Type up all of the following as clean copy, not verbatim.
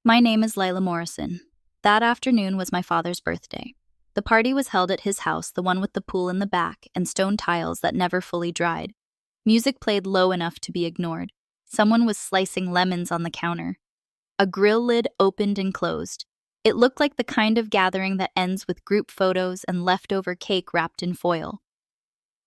My name is Lila Morrison. That afternoon was my father's birthday. The party was held at his house, the one with the pool in the back and stone tiles that never fully dried. Music played low enough to be ignored. Someone was slicing lemons on the counter. A grill lid opened and closed. It looked like the kind of gathering that ends with group photos and leftover cake wrapped in foil.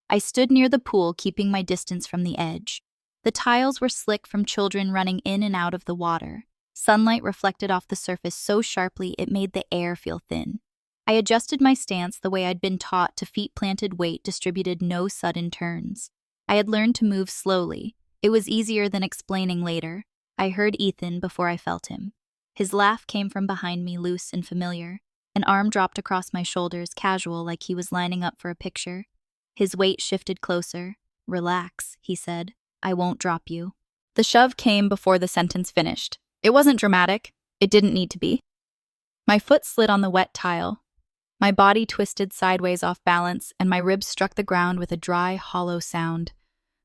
I stood near the pool, keeping my distance from the edge. The tiles were slick from children running in and out of the water. Sunlight reflected off the surface so sharply it made the air feel thin. I adjusted my stance the way I'd been taught to feet-planted weight distributed no sudden turns. I had learned to move slowly. It was easier than explaining later. I heard Ethan before I felt him. His laugh came from behind me, loose and familiar. An arm dropped across my shoulders, casual, like he was lining up for a picture. His weight shifted closer. "Relax," he said. "I won't drop you." The shove came before the sentence finished. It wasn't dramatic. It didn't need to be. My foot slid on the wet tile. My body twisted sideways off balance, and my ribs struck the ground with a dry, hollow sound,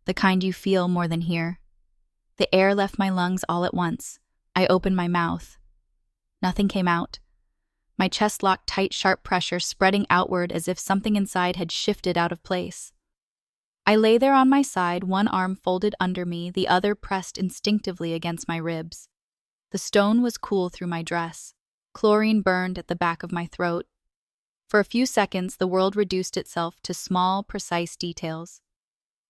the kind you feel more than hear. The air left my lungs all at once. I opened my mouth. Nothing came out. My chest locked tight, sharp pressure spreading outward as if something inside had shifted out of place. I lay there on my side, one arm folded under me, the other pressed instinctively against my ribs. The stone was cool through my dress. Chlorine burned at the back of my throat. For a few seconds, the world reduced itself to small, precise details.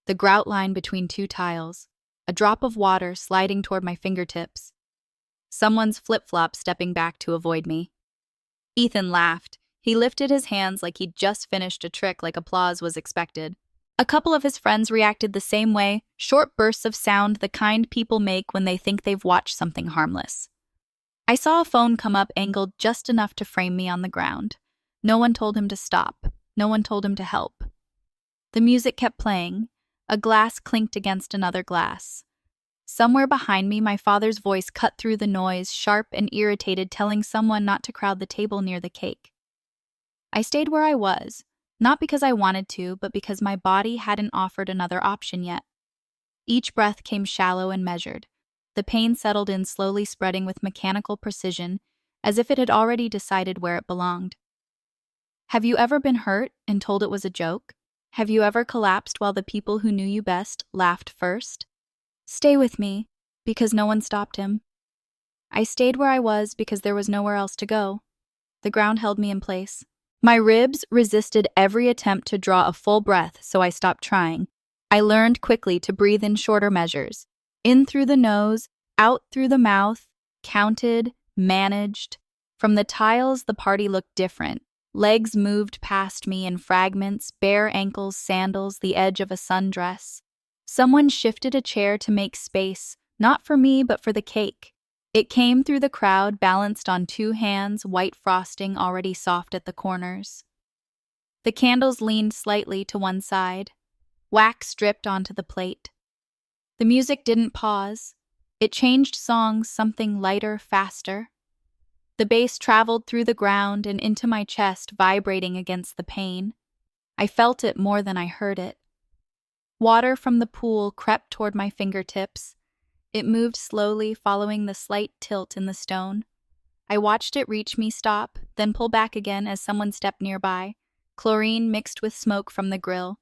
The grout line between two tiles, a drop of water sliding toward my fingertips, someone's flip-flop stepping back to avoid me. Ethan laughed. He lifted his hands like he'd just finished a trick, like applause was expected. A couple of his friends reacted the same way, short bursts of sound, the kind people make when they think they've watched something harmless. I saw a phone come up, angled just enough to frame me on the ground. No one told him to stop. No one told him to help. The music kept playing. A glass clinked against another glass. Somewhere behind me, my father's voice cut through the noise, sharp and irritated, telling someone not to crowd the table near the cake. I stayed where I was, not because I wanted to, but because my body hadn't offered another option yet. Each breath came shallow and measured. The pain settled in, slowly spreading with mechanical precision, as if it had already decided where it belonged. Have you ever been hurt and told it was a joke? Have you ever collapsed while the people who knew you best laughed first? Stay with me, because no one stopped him. I stayed where I was because there was nowhere else to go. The ground held me in place. My ribs resisted every attempt to draw a full breath, so I stopped trying. I learned quickly to breathe in shorter measures. In through the nose, out through the mouth, counted, managed. From the tiles, the party looked different. Legs moved past me in fragments, bare ankles, sandals, the edge of a sundress. Someone shifted a chair to make space, not for me, but for the cake. It came through the crowd, balanced on two hands, white frosting already soft at the corners. The candles leaned slightly to one side. Wax dripped onto the plate. The music didn't pause. It changed songs, something lighter, faster. The bass traveled through the ground and into my chest, vibrating against the pain. I felt it more than I heard it. Water from the pool crept toward my fingertips. It moved slowly, following the slight tilt in the stone. I watched it reach me, stop, then pull back again as someone stepped nearby. Chlorine mixed with smoke from the grill.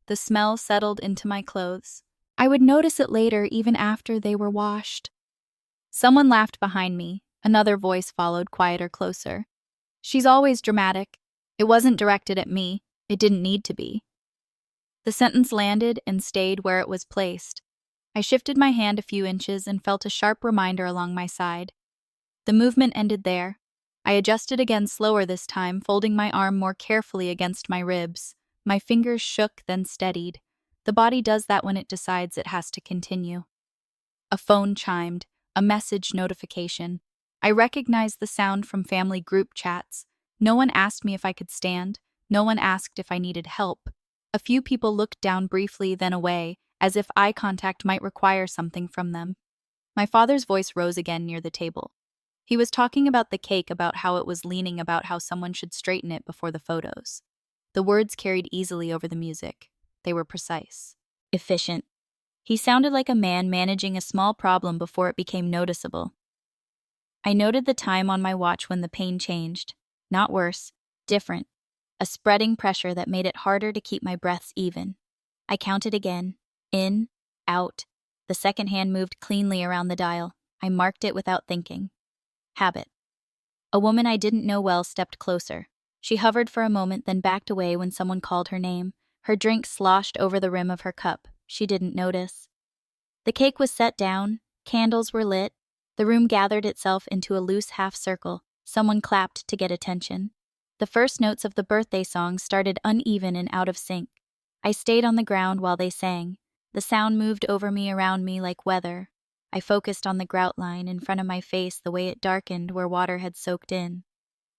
The smell settled into my clothes. I would notice it later, even after they were washed. Someone laughed behind me. Another voice followed, quieter, closer. "She's always dramatic." It wasn't directed at me. It didn't need to be. The sentence landed and stayed where it was placed. I shifted my hand a few inches and felt a sharp reminder along my side. The movement ended there. I adjusted again, slower this time, folding my arm more carefully against my ribs. My fingers shook, then steadied. The body does that when it decides it has to continue. A phone chimed, a message notification. I recognized the sound from family group chats. No one asked me if I could stand. No one asked if I needed help. A few people looked down briefly, then away, as if eye contact might require something from them. My father's voice rose again near the table. He was talking about the cake, about how it was leaning, about how someone should straighten it before the photos. The words carried easily over the music. They were precise, efficient. He sounded like a man managing a small problem before it became noticeable. I noted the time on my watch when the pain changed. Not worse, different. A spreading pressure that made it harder to keep my breaths even. I counted again. In, out. The second hand moved cleanly around the dial. I marked it without thinking. Habit. A woman I didn't know well stepped closer. She hovered for a moment, then backed away when someone called her name. Her drink sloshed over the rim of her cup. She didn't notice. The cake was set down. Candles were lit. The room gathered itself into a loose half circle. Someone clapped to get attention. The first notes of the birthday song started uneven and out of sync. I stayed on the ground while they sang. The sound moved over me, around me like weather. I focused on the grout line in front of my face, the way it darkened where water had soaked in.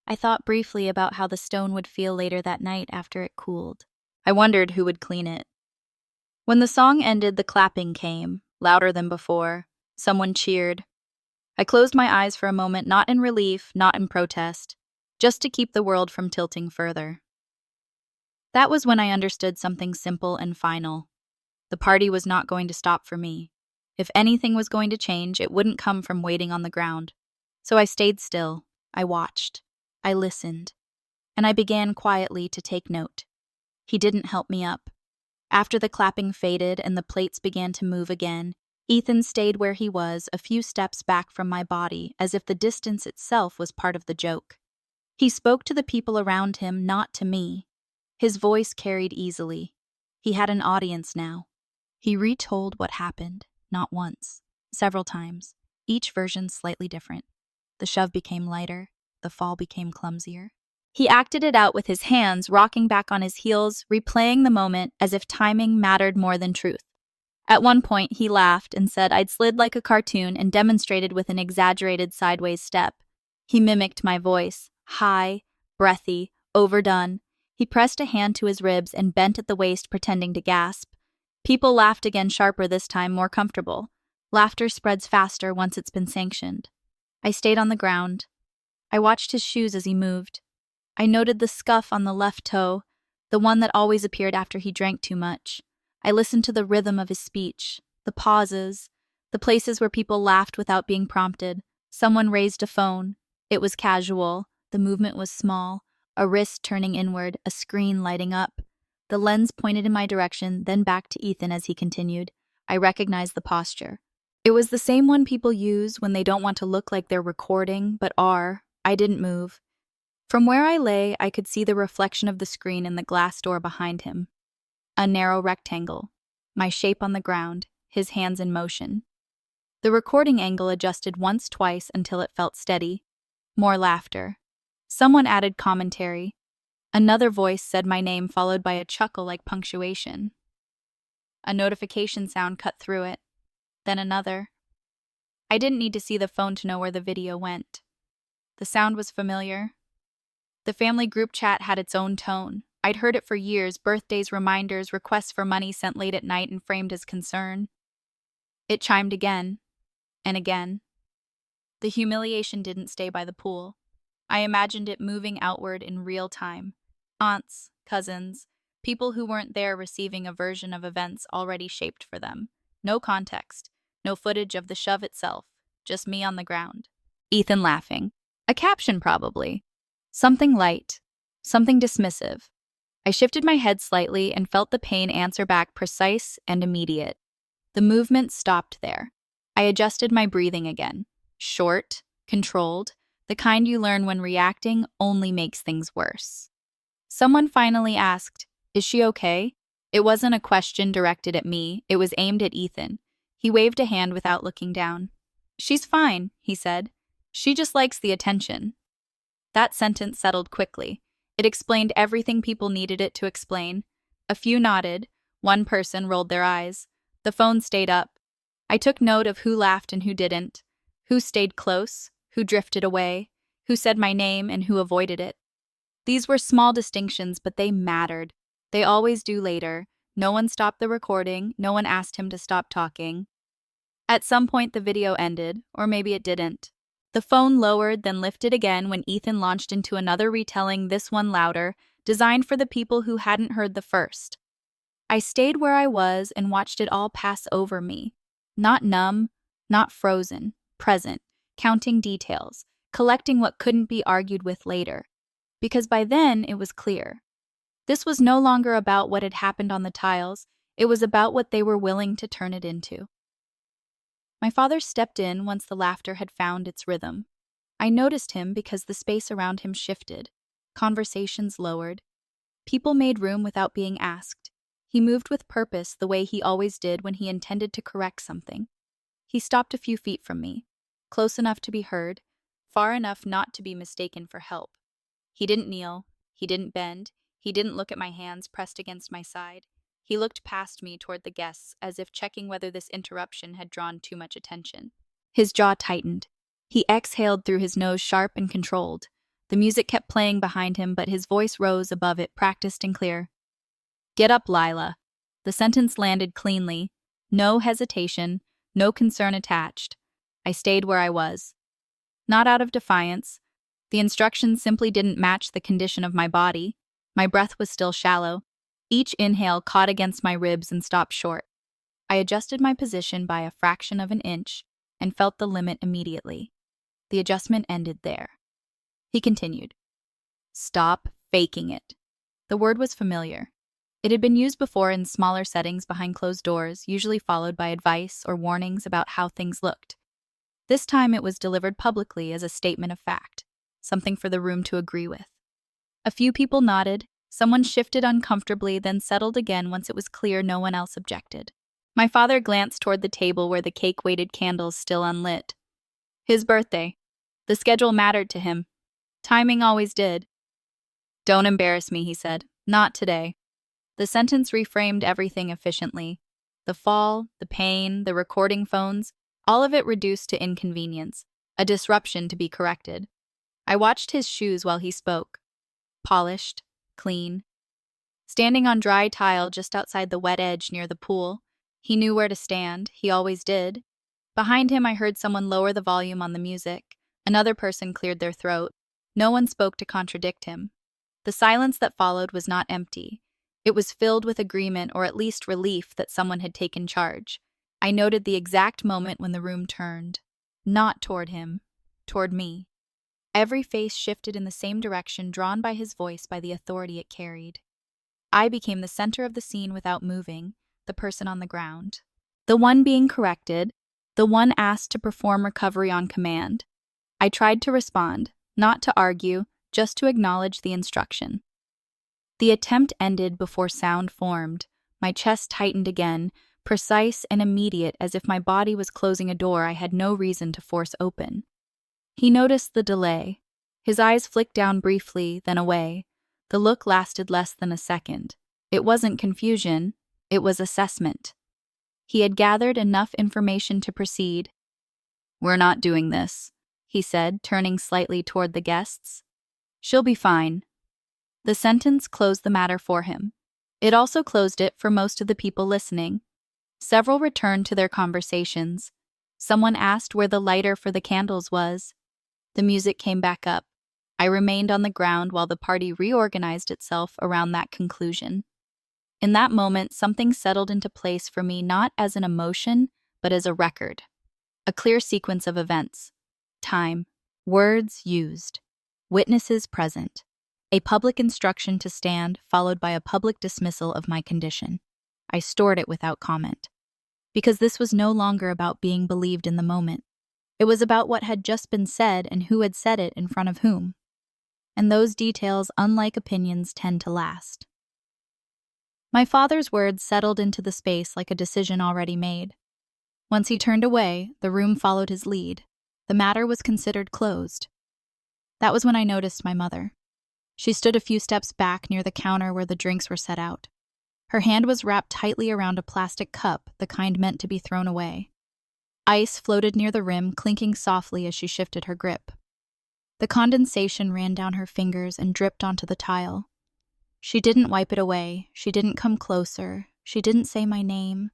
I thought briefly about how the stone would feel later that night after it cooled. I wondered who would clean it. When the song ended, the clapping came, louder than before. Someone cheered. I closed my eyes for a moment, not in relief, not in protest, just to keep the world from tilting further. That was when I understood something simple and final. The party was not going to stop for me. If anything was going to change, it wouldn't come from waiting on the ground. So I stayed still. I watched. I listened. And I began quietly to take note. He didn't help me up. After the clapping faded and the plates began to move again, Ethan stayed where he was, a few steps back from my body, as if the distance itself was part of the joke. He spoke to the people around him, not to me. His voice carried easily. He had an audience now. He retold what happened, not once, several times, each version slightly different. The shove became lighter, the fall became clumsier. He acted it out with his hands, rocking back on his heels, replaying the moment as if timing mattered more than truth. At one point, he laughed and said I'd slid like a cartoon and demonstrated with an exaggerated sideways step. He mimicked my voice, high, breathy, overdone. He pressed a hand to his ribs and bent at the waist, pretending to gasp. People laughed again, sharper this time, more comfortable. Laughter spreads faster once it's been sanctioned. I stayed on the ground. I watched his shoes as he moved. I noted the scuff on the left toe, the one that always appeared after he drank too much. I listened to the rhythm of his speech, the pauses, the places where people laughed without being prompted. Someone raised a phone. It was casual. The movement was small, a wrist turning inward, a screen lighting up. The lens pointed in my direction, then back to Ethan as he continued. I recognized the posture. It was the same one people use when they don't want to look like they're recording, but are. I didn't move. From where I lay, I could see the reflection of the screen in the glass door behind him. A narrow rectangle, my shape on the ground, his hands in motion. The recording angle adjusted once, twice until it felt steady. More laughter. Someone added commentary. Another voice said my name, followed by a chuckle like punctuation. A notification sound cut through it. Then another. I didn't need to see the phone to know where the video went. The sound was familiar. The family group chat had its own tone. I'd heard it for years, birthdays, reminders, requests for money sent late at night and framed as concern. It chimed again, and again. The humiliation didn't stay by the pool. I imagined it moving outward in real time. Aunts, cousins, people who weren't there receiving a version of events already shaped for them. No context, no footage of the shove itself, just me on the ground. Ethan laughing. A caption probably. Something light, something dismissive. I shifted my head slightly and felt the pain answer back, precise and immediate. The movement stopped there. I adjusted my breathing again. Short, controlled, the kind you learn when reacting only makes things worse. Someone finally asked, "Is she okay?" It wasn't a question directed at me, it was aimed at Ethan. He waved a hand without looking down. "She's fine," he said. "She just likes the attention." That sentence settled quickly. It explained everything people needed it to explain. A few nodded. One person rolled their eyes. The phone stayed up. I took note of who laughed and who didn't, who stayed close, who drifted away, who said my name and who avoided it. These were small distinctions, but they mattered. They always do later. No one stopped the recording. No one asked him to stop talking. At some point, the video ended, or maybe it didn't. The phone lowered, then lifted again when Ethan launched into another retelling, this one louder, designed for the people who hadn't heard the first. I stayed where I was and watched it all pass over me. Not numb, not frozen, present. counting details, collecting what couldn't be argued with later. Because by then, it was clear. This was no longer about what had happened on the tiles, it was about what they were willing to turn it into. My father stepped in once the laughter had found its rhythm. I noticed him because the space around him shifted. Conversations lowered. People made room without being asked. He moved with purpose the way he always did when he intended to correct something. He stopped a few feet from me, close enough to be heard, far enough not to be mistaken for help. He didn't kneel, he didn't bend, he didn't look at my hands pressed against my side. He looked past me toward the guests as if checking whether this interruption had drawn too much attention. His jaw tightened. He exhaled through his nose sharp and controlled. The music kept playing behind him, but his voice rose above it, practiced and clear. "Get up, Lila." The sentence landed cleanly. No hesitation, no concern attached. I stayed where I was. Not out of defiance. The instructions simply didn't match the condition of my body. My breath was still shallow. Each inhale caught against my ribs and stopped short. I adjusted my position by a fraction of an inch and felt the limit immediately. The adjustment ended there. He continued. "Stop faking it." The word was familiar. It had been used before in smaller settings behind closed doors, usually followed by advice or warnings about how things looked. This time it was delivered publicly as a statement of fact, something for the room to agree with. A few people nodded, someone shifted uncomfortably, then settled again once it was clear no one else objected. My father glanced toward the table where the cake-weighted candles still unlit. His birthday. The schedule mattered to him. Timing always did. "Don't embarrass me," he said. "Not today." The sentence reframed everything efficiently. The fall, the pain, the recording phones, all of it reduced to inconvenience, a disruption to be corrected. I watched his shoes while he spoke. Polished, clean. Standing on dry tile just outside the wet edge near the pool, he knew where to stand, he always did. Behind him I heard someone lower the volume on the music. Another person cleared their throat. No one spoke to contradict him. The silence that followed was not empty. It was filled with agreement, or at least relief that someone had taken charge. I noted the exact moment when the room turned. Not toward him, toward me. Every face shifted in the same direction, drawn by his voice, by the authority it carried. I became the center of the scene without moving, the person on the ground. The one being corrected, the one asked to perform recovery on command. I tried to respond, not to argue, just to acknowledge the instruction. The attempt ended before sound formed. My chest tightened again, precise and immediate, as if my body was closing a door I had no reason to force open. He noticed the delay. His eyes flicked down briefly, then away. The look lasted less than a second. It wasn't confusion, it was assessment. He had gathered enough information to proceed. "We're not doing this," he said, turning slightly toward the guests. "She'll be fine." The sentence closed the matter for him. It also closed it for most of the people listening. Several returned to their conversations. Someone asked where the lighter for the candles was. The music came back up. I remained on the ground while the party reorganized itself around that conclusion. In that moment, something settled into place for me, not as an emotion, but as a record. A clear sequence of events. Time. Words used. Witnesses present. A public instruction to stand, followed by a public dismissal of my condition. I stored it without comment. Because this was no longer about being believed in the moment. It was about what had just been said and who had said it in front of whom. And those details, unlike opinions, tend to last. My father's words settled into the space like a decision already made. Once he turned away, the room followed his lead. The matter was considered closed. That was when I noticed my mother. She stood a few steps back near the counter where the drinks were set out. Her hand was wrapped tightly around a plastic cup, the kind meant to be thrown away. Ice floated near the rim, clinking softly as she shifted her grip. The condensation ran down her fingers and dripped onto the tile. She didn't wipe it away. She didn't come closer. She didn't say my name.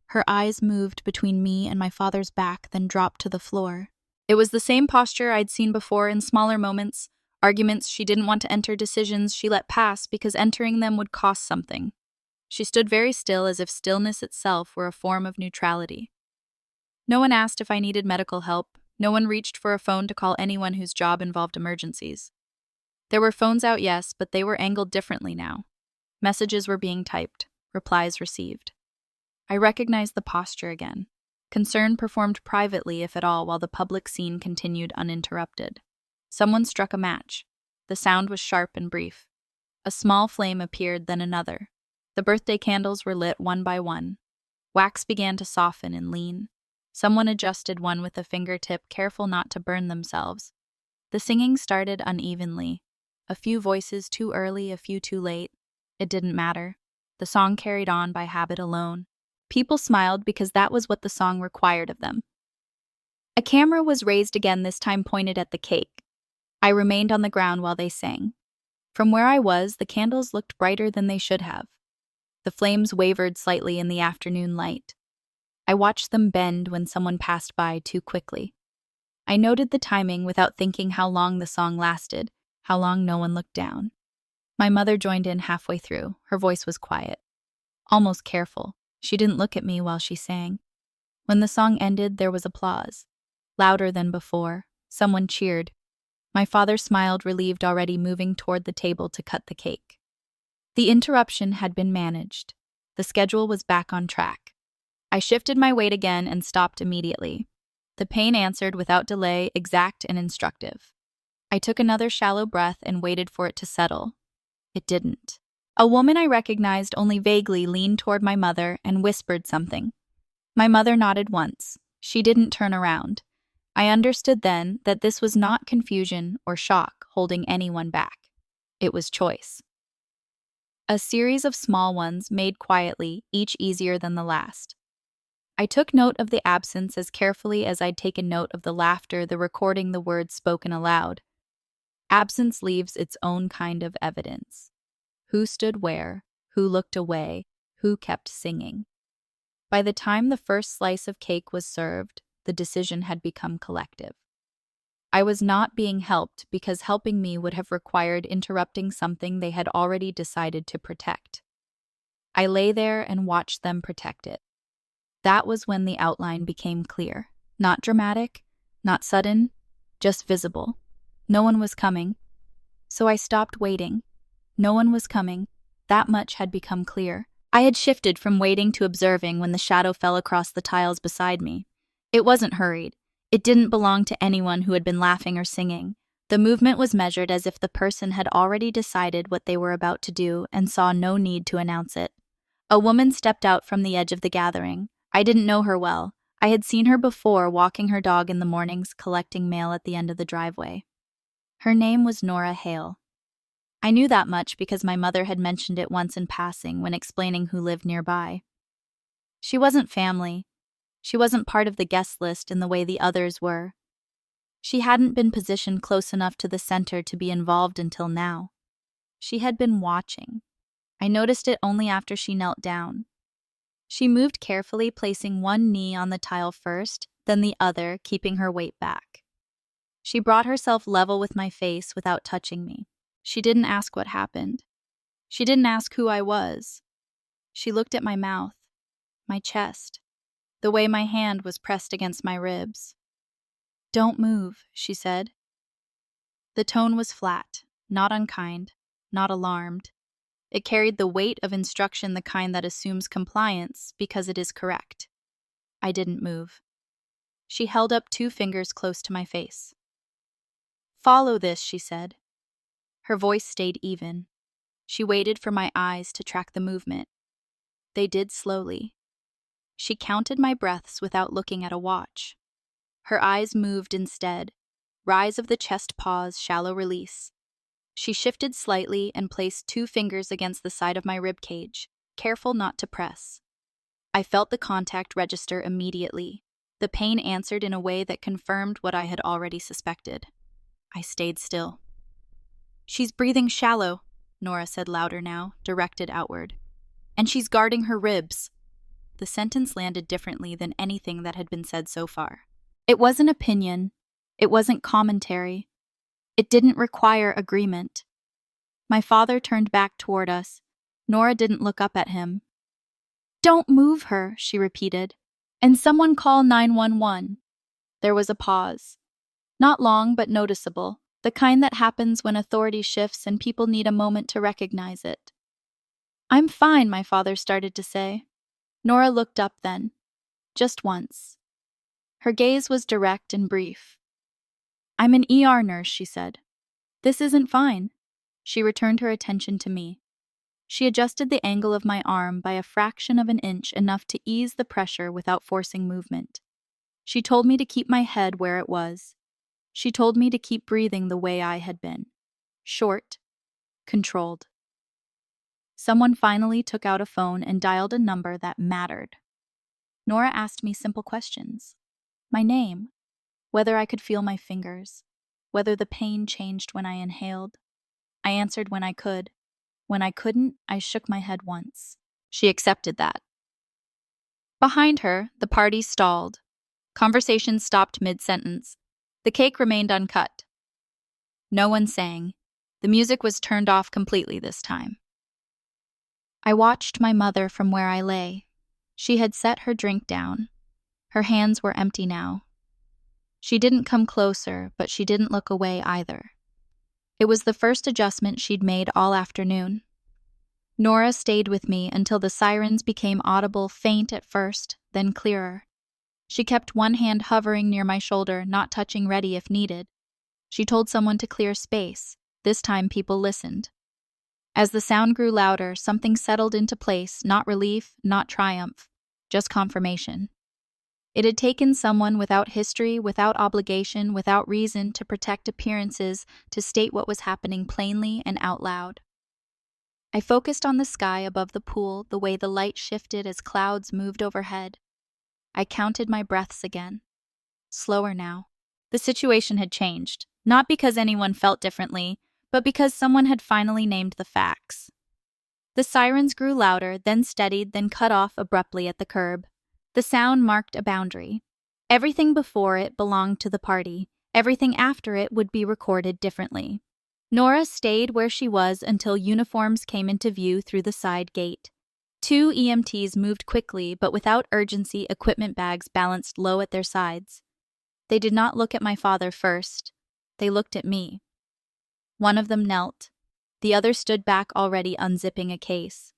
Her eyes moved between me and my father's back, then dropped to the floor. It was the same posture I'd seen before in smaller moments. Arguments she didn't want to enter, decisions she let pass because entering them would cost something. She stood very still, as if stillness itself were a form of neutrality. No one asked if I needed medical help. No one reached for a phone to call anyone whose job involved emergencies. There were phones out, yes, but they were angled differently now. Messages were being typed, replies received. I recognized the posture again. Concern performed privately, if at all, while the public scene continued uninterrupted. Someone struck a match. The sound was sharp and brief. A small flame appeared, then another. The birthday candles were lit one by one. Wax began to soften and lean. Someone adjusted one with a fingertip, careful not to burn themselves. The singing started unevenly. A few voices too early, a few too late. It didn't matter. The song carried on by habit alone. People smiled because that was what the song required of them. A camera was raised again, this time pointed at the cake. I remained on the ground while they sang. From where I was, the candles looked brighter than they should have. The flames wavered slightly in the afternoon light. I watched them bend when someone passed by too quickly. I noted the timing without thinking how long the song lasted, how long no one looked down. My mother joined in halfway through. Her voice was quiet, almost careful. She didn't look at me while she sang. When the song ended, there was applause. Louder than before. Someone cheered. My father smiled, relieved, already moving toward the table to cut the cake. The interruption had been managed. The schedule was back on track. I shifted my weight again and stopped immediately. The pain answered without delay, exact and instructive. I took another shallow breath and waited for it to settle. It didn't. A woman I recognized only vaguely leaned toward my mother and whispered something. My mother nodded once. She didn't turn around. I understood then that this was not confusion or shock holding anyone back. It was choice. A series of small ones made quietly, each easier than the last. I took note of the absence as carefully as I'd taken note of the laughter, the recording, the words spoken aloud. Absence leaves its own kind of evidence. Who stood where, who looked away, who kept singing. By the time the first slice of cake was served, the decision had become collective. I was not being helped because helping me would have required interrupting something they had already decided to protect. I lay there and watched them protect it. That was when the outline became clear. Not dramatic, not sudden, just visible. No one was coming. So I stopped waiting. No one was coming. That much had become clear. I had shifted from waiting to observing when the shadow fell across the tiles beside me. It wasn't hurried. It didn't belong to anyone who had been laughing or singing. The movement was measured as if the person had already decided what they were about to do and saw no need to announce it. A woman stepped out from the edge of the gathering. I didn't know her well. I had seen her before walking her dog in the mornings, collecting mail at the end of the driveway. Her name was Nora Hale. I knew that much because my mother had mentioned it once in passing when explaining who lived nearby. She wasn't family. She wasn't part of the guest list in the way the others were. She hadn't been positioned close enough to the center to be involved until now. She had been watching. I noticed it only after she knelt down. She moved carefully, placing one knee on the tile first, then the other, keeping her weight back. She brought herself level with my face without touching me. She didn't ask what happened. She didn't ask who I was. She looked at my mouth, my chest, the way my hand was pressed against my ribs. "Don't move," she said. The tone was flat, not unkind, not alarmed. It carried the weight of instruction, the kind that assumes compliance because it is correct. I didn't move. She held up 2 fingers close to my face. "Follow this," she said. Her voice stayed even. She waited for my eyes to track the movement. They did slowly. She counted my breaths without looking at a watch. Her eyes moved instead. Rise of the chest, pause, shallow release. She shifted slightly and placed 2 fingers against the side of my rib cage, careful not to press. I felt the contact register immediately. The pain answered in a way that confirmed what I had already suspected. I stayed still. "She's breathing shallow," Nora said louder now, directed outward. "And she's guarding her ribs." The sentence landed differently than anything that had been said so far. It wasn't opinion. It wasn't commentary. It didn't require agreement. My father turned back toward us. Nora didn't look up at him. "Don't move her," she repeated. "And someone call 911. There was a pause. Not long, but noticeable, the kind that happens when authority shifts and people need a moment to recognize it. "I'm fine," my father started to say. Nora looked up then. Just once. Her gaze was direct and brief. "I'm an ER nurse," she said. "This isn't fine." She returned her attention to me. She adjusted the angle of my arm by a fraction of an inch, enough to ease the pressure without forcing movement. She told me to keep my head where it was. She told me to keep breathing the way I had been. Short, controlled. Someone finally took out a phone and dialed a number that mattered. Nora asked me simple questions. My name, whether I could feel my fingers, whether the pain changed when I inhaled. I answered when I could. When I couldn't, I shook my head once. She accepted that. Behind her, the party stalled. Conversation stopped mid-sentence. The cake remained uncut. No one sang. The music was turned off completely this time. I watched my mother from where I lay. She had set her drink down. Her hands were empty now. She didn't come closer, but she didn't look away either. It was the first adjustment she'd made all afternoon. Nora stayed with me until the sirens became audible, faint at first, then clearer. She kept one hand hovering near my shoulder, not touching, ready if needed. She told someone to clear space. This time people listened. As the sound grew louder, something settled into place, not relief, not triumph, just confirmation. It had taken someone without history, without obligation, without reason to protect appearances, to state what was happening plainly and out loud. I focused on the sky above the pool, the way the light shifted as clouds moved overhead. I counted my breaths again. Slower now. The situation had changed, not because anyone felt differently, but because someone had finally named the facts. The sirens grew louder, then steadied, then cut off abruptly at the curb. The sound marked a boundary. Everything before it belonged to the party. Everything after it would be recorded differently. Nora stayed where she was until uniforms came into view through the side gate. 2 EMTs moved quickly, but without urgency, equipment bags balanced low at their sides. They did not look at my father first. They looked at me. One of them knelt. The other stood back, already unzipping a case.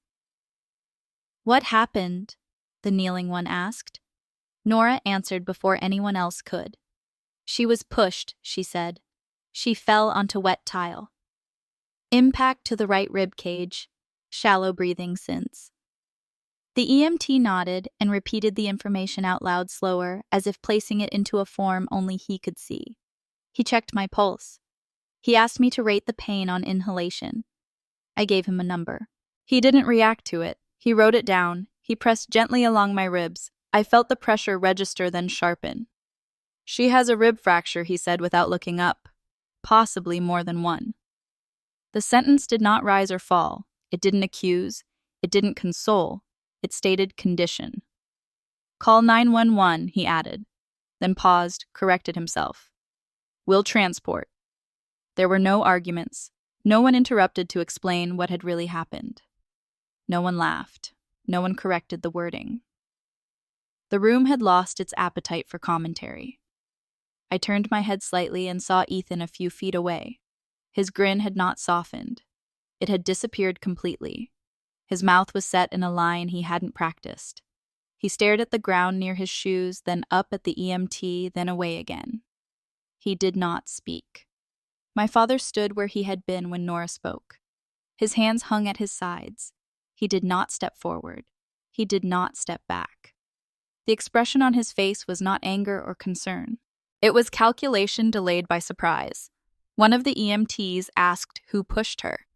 "What happened?" the kneeling one asked. Nora answered before anyone else could. "She was pushed," she said. "She fell onto wet tile. Impact to the right rib cage. Shallow breathing since." The EMT nodded and repeated the information out loud, slower, as if placing it into a form only he could see. He checked my pulse. He asked me to rate the pain on inhalation. I gave him a number. He didn't react to it. He wrote it down. He pressed gently along my ribs. I felt the pressure register, then sharpen. "She has a rib fracture," he said without looking up. "Possibly more than one." The sentence did not rise or fall. It didn't accuse. It didn't console. It stated condition. "Call 911, he added, then paused, corrected himself. "We'll transport." There were no arguments. No one interrupted to explain what had really happened. No one laughed. No one corrected the wording. The room had lost its appetite for commentary. I turned my head slightly and saw Ethan a few feet away. His grin had not softened. It had disappeared completely. His mouth was set in a line he hadn't practiced. He stared at the ground near his shoes, then up at the EMT, then away again. He did not speak. My father stood where he had been when Nora spoke. His hands hung at his sides. He did not step forward. He did not step back. The expression on his face was not anger or concern. It was calculation delayed by surprise. One of the EMTs asked who pushed her.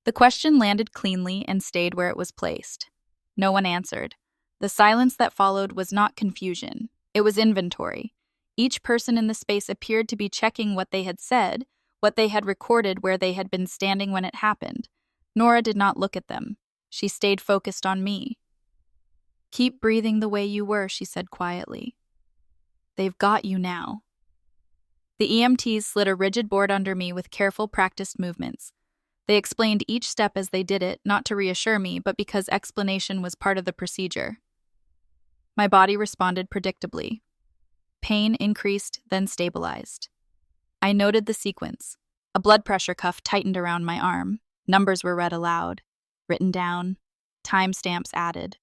The question landed cleanly and stayed where it was placed. No one answered. The silence that followed was not confusion. It was inventory. Each person in the space appeared to be checking what they had said, what they had recorded, where they had been standing when it happened. Nora did not look at them. She stayed focused on me. "Keep breathing the way you were," she said quietly. "They've got you now." The EMTs slid a rigid board under me with careful, practiced movements. They explained each step as they did it, not to reassure me, but because explanation was part of the procedure. My body responded predictably. Pain increased, then stabilized. I noted the sequence. A blood pressure cuff tightened around my arm. Numbers were read aloud, written down, timestamps added.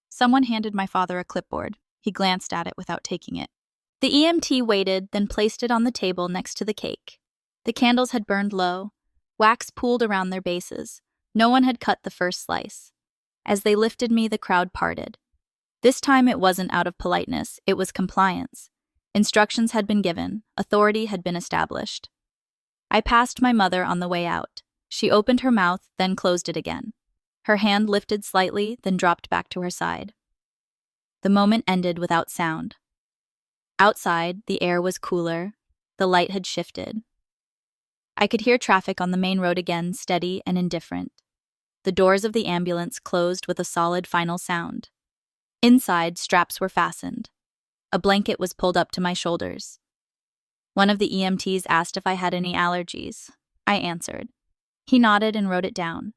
Someone handed my father a clipboard. He glanced at it without taking it. The EMT waited, then placed it on the table next to the cake. The candles had burned low. Wax pooled around their bases. No one had cut the first slice. As they lifted me, the crowd parted. This time it wasn't out of politeness, it was compliance. Instructions had been given, authority had been established. I passed my mother on the way out. She opened her mouth, then closed it again. Her hand lifted slightly, then dropped back to her side. The moment ended without sound. Outside, the air was cooler. The light had shifted. I could hear traffic on the main road again, steady and indifferent. The doors of the ambulance closed with a solid final sound. Inside, straps were fastened. A blanket was pulled up to my shoulders. One of the EMTs asked if I had any allergies. I answered. He nodded and wrote it down.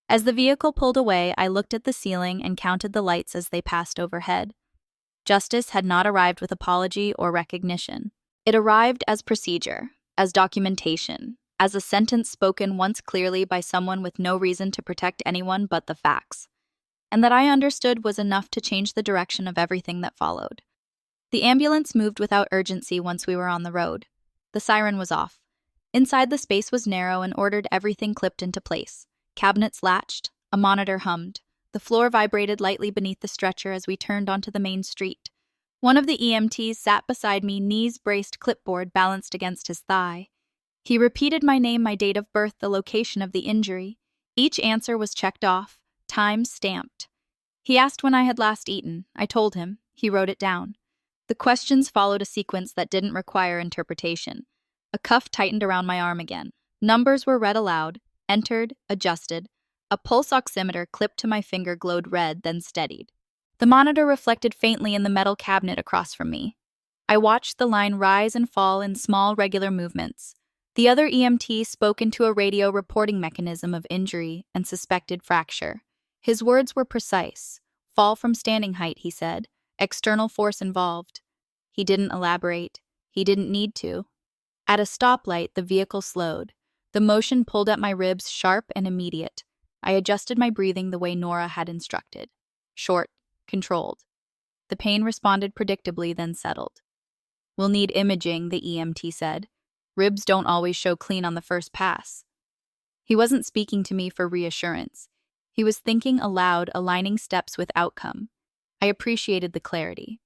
As the vehicle pulled away, I looked at the ceiling and counted the lights as they passed overhead. Justice had not arrived with apology or recognition. It arrived as procedure, as documentation, as a sentence spoken once clearly by someone with no reason to protect anyone but the facts. And that I understood was enough to change the direction of everything that followed. The ambulance moved without urgency once we were on the road. The siren was off. Inside, the space was narrow and ordered, everything clipped into place. Cabinets latched, a monitor hummed. The floor vibrated lightly beneath the stretcher as we turned onto the main street. One of the EMTs sat beside me, knees braced, clipboard balanced against his thigh. He repeated my name, my date of birth, the location of the injury. Each answer was checked off, time stamped. He asked when I had last eaten. I told him. He wrote it down. The questions followed a sequence that didn't require interpretation. A cuff tightened around my arm again. Numbers were read aloud, entered, adjusted. A pulse oximeter clipped to my finger glowed red, then steadied. The monitor reflected faintly in the metal cabinet across from me. I watched the line rise and fall in small, regular movements. The other EMT spoke into a radio reporting mechanism of injury and suspected fracture. His words were precise. Fall from standing height, he said. External force involved. He didn't elaborate. He didn't need to. At a stoplight, the vehicle slowed. The motion pulled at my ribs, sharp and immediate. I adjusted my breathing the way Nora had instructed. Short, controlled. The pain responded predictably, then settled. We'll need imaging, the EMT said. Ribs don't always show clean on the first pass. He wasn't speaking to me for reassurance. He was thinking aloud, aligning steps with outcome. I appreciated the clarity.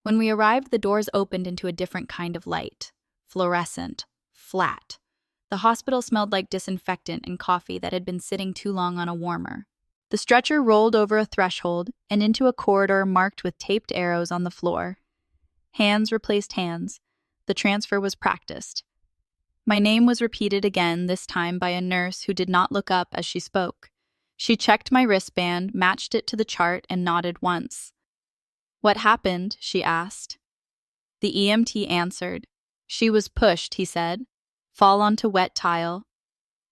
When we arrived, the doors opened into a different kind of light. Fluorescent. Flat. The hospital smelled like disinfectant and coffee that had been sitting too long on a warmer. The stretcher rolled over a threshold and into a corridor marked with taped arrows on the floor. Hands replaced hands. The transfer was practiced. My name was repeated again, this time by a nurse who did not look up as she spoke. She checked my wristband, matched it to the chart, and nodded once. What happened? She asked. The EMT answered. She was pushed, he said. Fall onto wet tile.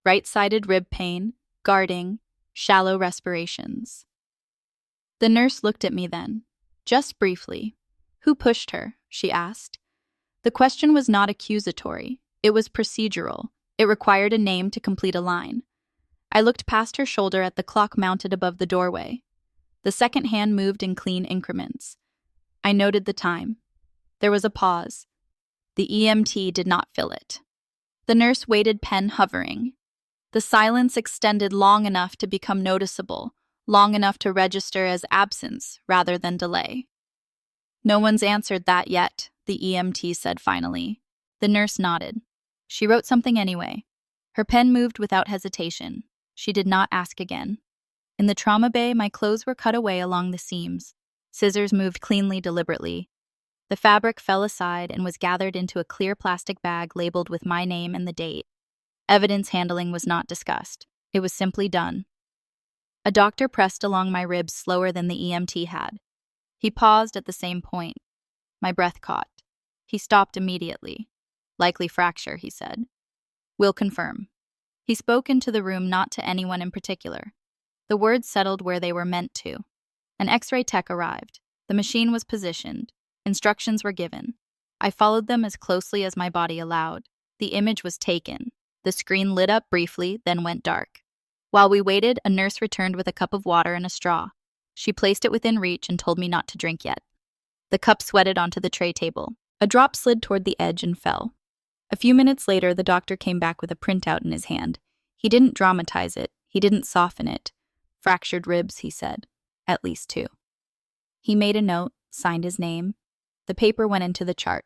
Right-sided rib pain, guarding, shallow respirations. The nurse looked at me then, just briefly. Who pushed her? She asked. The question was not accusatory. It was procedural. It required a name to complete a line. I looked past her shoulder at the clock mounted above the doorway. The second hand moved in clean increments. I noted the time. There was a pause. The EMT did not fill it. The nurse waited, pen hovering. The silence extended long enough to become noticeable, long enough to register as absence rather than delay. No one's answered that yet, the EMT said finally. The nurse nodded. She wrote something anyway. Her pen moved without hesitation. She did not ask again. In the trauma bay, my clothes were cut away along the seams. Scissors moved cleanly, deliberately. The fabric fell aside and was gathered into a clear plastic bag labeled with my name and the date. Evidence handling was not discussed. It was simply done. A doctor pressed along my ribs slower than the EMT had. He paused at the same point. My breath caught. He stopped immediately. Likely fracture, he said. We'll confirm. He spoke into the room, not to anyone in particular. The words settled where they were meant to. An X-ray tech arrived. The machine was positioned. Instructions were given. I followed them as closely as my body allowed. The image was taken. The screen lit up briefly, then went dark. While we waited, a nurse returned with a cup of water and a straw. She placed it within reach and told me not to drink yet. The cup sweated onto the tray table. A drop slid toward the edge and fell. A few minutes later, the doctor came back with a printout in his hand. He didn't dramatize it. He didn't soften it. Fractured ribs, he said. At least 2. He made a note, signed his name. The paper went into the chart.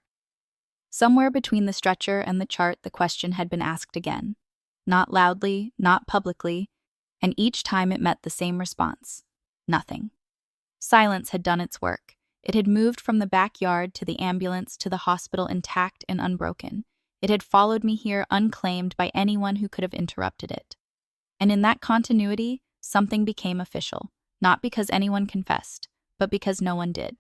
Somewhere between the stretcher and the chart, the question had been asked again. Not loudly, not publicly, and each time it met the same response. Nothing. Silence had done its work. It had moved from the backyard to the ambulance to the hospital intact and unbroken. It had followed me here unclaimed by anyone who could have interrupted it. And in that continuity, something became official, not because anyone confessed, but because no one did.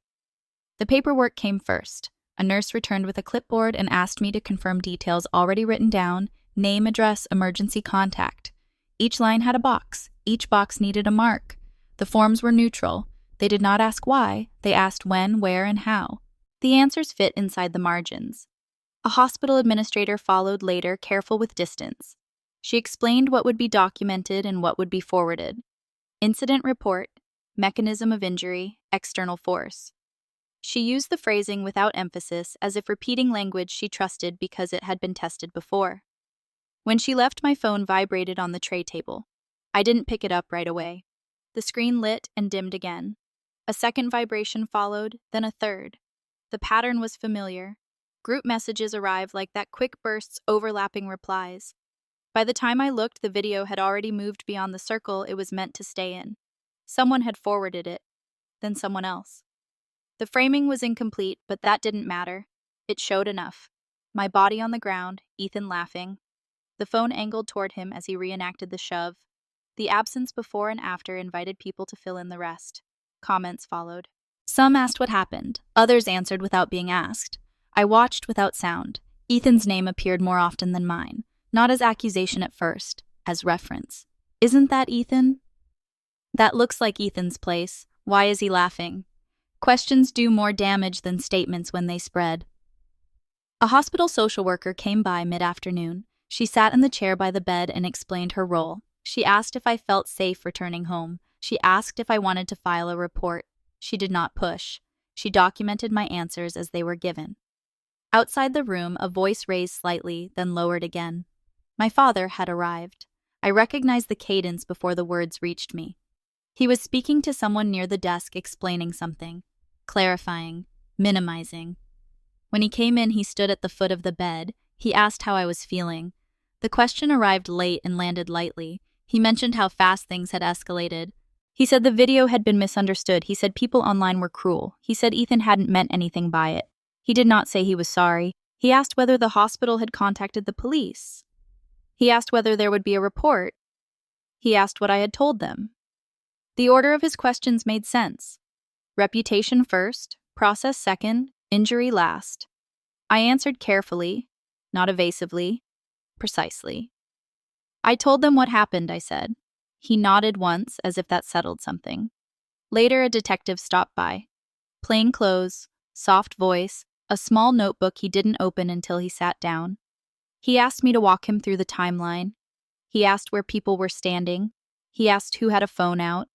The paperwork came first. A nurse returned with a clipboard and asked me to confirm details already written down: name, address, emergency contact. Each line had a box. Each box needed a mark. The forms were neutral. They did not ask why. They asked when, where, and how. The answers fit inside the margins. A hospital administrator followed later, careful with distance. She explained what would be documented and what would be forwarded. Incident report, mechanism of injury, external force. She used the phrasing without emphasis, as if repeating language she trusted because it had been tested before. When she left, my phone vibrated on the tray table. I didn't pick it up right away. The screen lit and dimmed again. A second vibration followed, then a third. The pattern was familiar. Group messages arrived like that, quick bursts, overlapping replies. By the time I looked, the video had already moved beyond the circle it was meant to stay in. Someone had forwarded it, then someone else. The framing was incomplete, but that didn't matter. It showed enough. My body on the ground, Ethan laughing. The phone angled toward him as he reenacted the shove. The absence before and after invited people to fill in the rest. Comments followed. Some asked what happened. Others answered without being asked. I watched without sound. Ethan's name appeared more often than mine. Not as accusation at first, as reference. Isn't that Ethan? That looks like Ethan's place. Why is he laughing? Questions do more damage than statements when they spread. A hospital social worker came by mid-afternoon. She sat in the chair by the bed and explained her role. She asked if I felt safe returning home. She asked if I wanted to file a report. She did not push. She documented my answers as they were given. Outside the room, a voice raised slightly, then lowered again. My father had arrived. I recognized the cadence before the words reached me. He was speaking to someone near the desk, explaining something, clarifying, minimizing. When he came in, he stood at the foot of the bed. He asked how I was feeling. The question arrived late and landed lightly. He mentioned how fast things had escalated. He said the video had been misunderstood. He said people online were cruel. He said Ethan hadn't meant anything by it. He did not say he was sorry. He asked whether the hospital had contacted the police. He asked whether there would be a report. He asked what I had told them. The order of his questions made sense. Reputation first, process second, injury last. I answered carefully, not evasively, precisely. I told them what happened, I said. He nodded once, as if that settled something. Later, a detective stopped by. Plain clothes, soft voice, a small notebook he didn't open until he sat down. He asked me to walk him through the timeline. He asked where people were standing. He asked who had a phone out.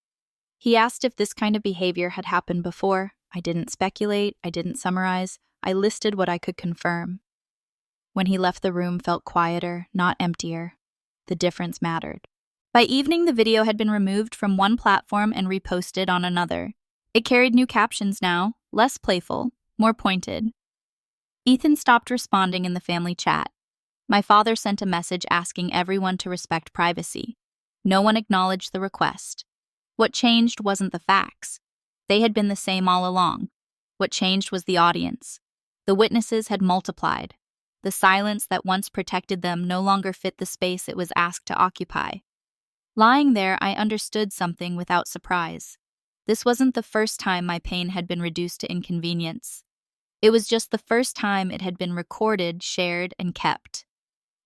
He asked if this kind of behavior had happened before. I didn't speculate. I didn't summarize. I listed what I could confirm. When he left, the room felt quieter, not emptier. The difference mattered. By evening, the video had been removed from one platform and reposted on another. It carried new captions now, less playful, more pointed. Ethan stopped responding in the family chat. My father sent a message asking everyone to respect privacy. No one acknowledged the request. What changed wasn't the facts. They had been the same all along. What changed was the audience. The witnesses had multiplied. The silence that once protected them no longer fit the space it was asked to occupy. Lying there, I understood something without surprise. This wasn't the first time my pain had been reduced to inconvenience. It was just the first time it had been recorded, shared, and kept.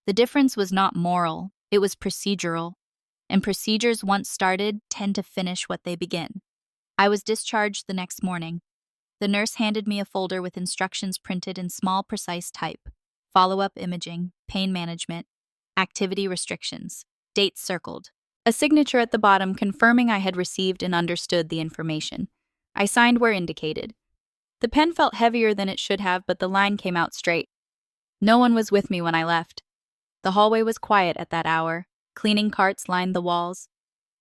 The difference was not moral, it was procedural. And procedures once started tend to finish what they begin. I was discharged the next morning. The nurse handed me a folder with instructions printed in small, precise type: follow-up imaging, pain management, activity restrictions, dates circled. A signature at the bottom confirming I had received and understood the information. I signed where indicated. The pen felt heavier than it should have, but the line came out straight. No one was with me when I left. The hallway was quiet at that hour. Cleaning carts lined the walls.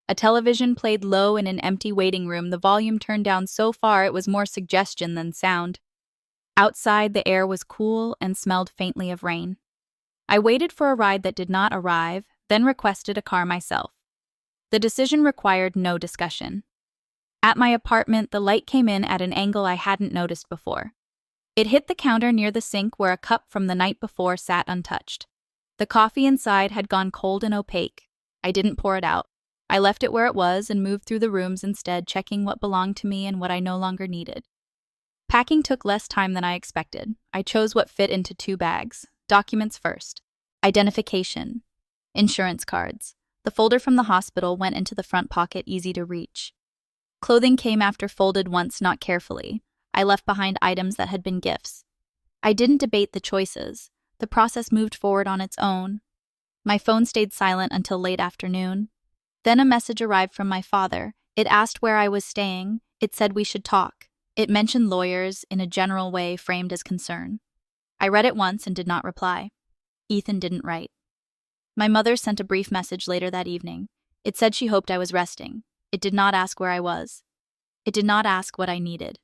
A television played low in an empty waiting room, the volume turned down so far it was more suggestion than sound. Outside, the air was cool and smelled faintly of rain. I waited for a ride that did not arrive, then requested a car myself. The decision required no discussion. At my apartment, the light came in at an angle I hadn't noticed before. It hit the counter near the sink where a cup from the night before sat untouched. The coffee inside had gone cold and opaque. I didn't pour it out. I left it where it was and moved through the rooms instead, checking what belonged to me and what I no longer needed. Packing took less time than I expected. I chose what fit into 2 bags. Documents first. Identification. Insurance cards. The folder from the hospital went into the front pocket, easy to reach. Clothing came after, folded once, not carefully. I left behind items that had been gifts. I didn't debate the choices. The process moved forward on its own. My phone stayed silent until late afternoon. Then a message arrived from my father. It asked where I was staying. It said we should talk. It mentioned lawyers in a general way framed as concern. I read it once and did not reply. Ethan didn't write. My mother sent a brief message later that evening. It said she hoped I was resting. It did not ask where I was. It did not ask what I needed.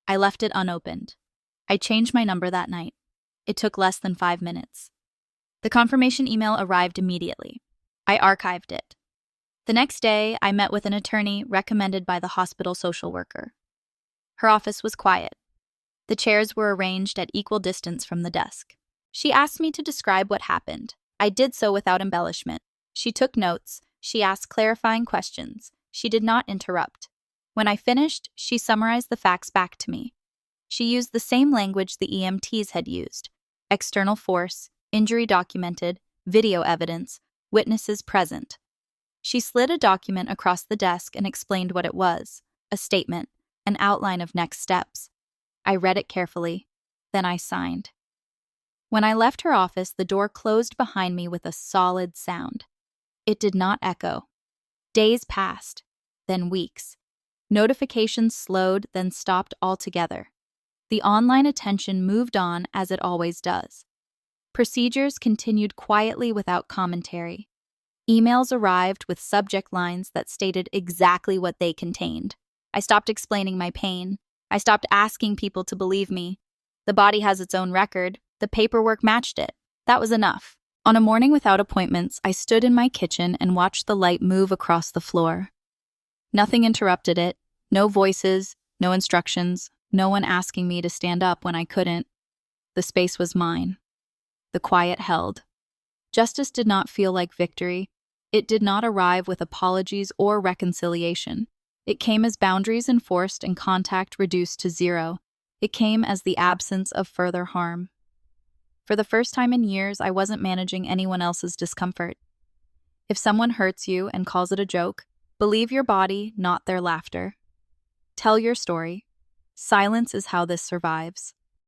I left it unopened. I changed my number that night. It took less than 5 minutes. The confirmation email arrived immediately. I archived it. The next day, I met with an attorney recommended by the hospital social worker. Her office was quiet. The chairs were arranged at equal distance from the desk. She asked me to describe what happened. I did so without embellishment. She took notes. She asked clarifying questions. She did not interrupt. When I finished, she summarized the facts back to me. She used the same language the EMTs had used: external force, injury documented, video evidence, witnesses present. She slid a document across the desk and explained what it was: a statement, an outline of next steps. I read it carefully. Then I signed. When I left her office, the door closed behind me with a solid sound. It did not echo. Days passed, then weeks. Notifications slowed, then stopped altogether. The online attention moved on as it always does. Procedures continued quietly without commentary. Emails arrived with subject lines that stated exactly what they contained. I stopped explaining my pain. I stopped asking people to believe me. The body has its own record. The paperwork matched it. That was enough. On a morning without appointments, I stood in my kitchen and watched the light move across the floor. Nothing interrupted it. No voices, no instructions, no one asking me to stand up when I couldn't. The space was mine. The quiet held. Justice did not feel like victory. It did not arrive with apologies or reconciliation. It came as boundaries enforced and contact reduced to zero. It came as the absence of further harm. For the first time in years, I wasn't managing anyone else's discomfort. If someone hurts you and calls it a joke, believe your body, not their laughter. Tell your story. Silence is how this survives.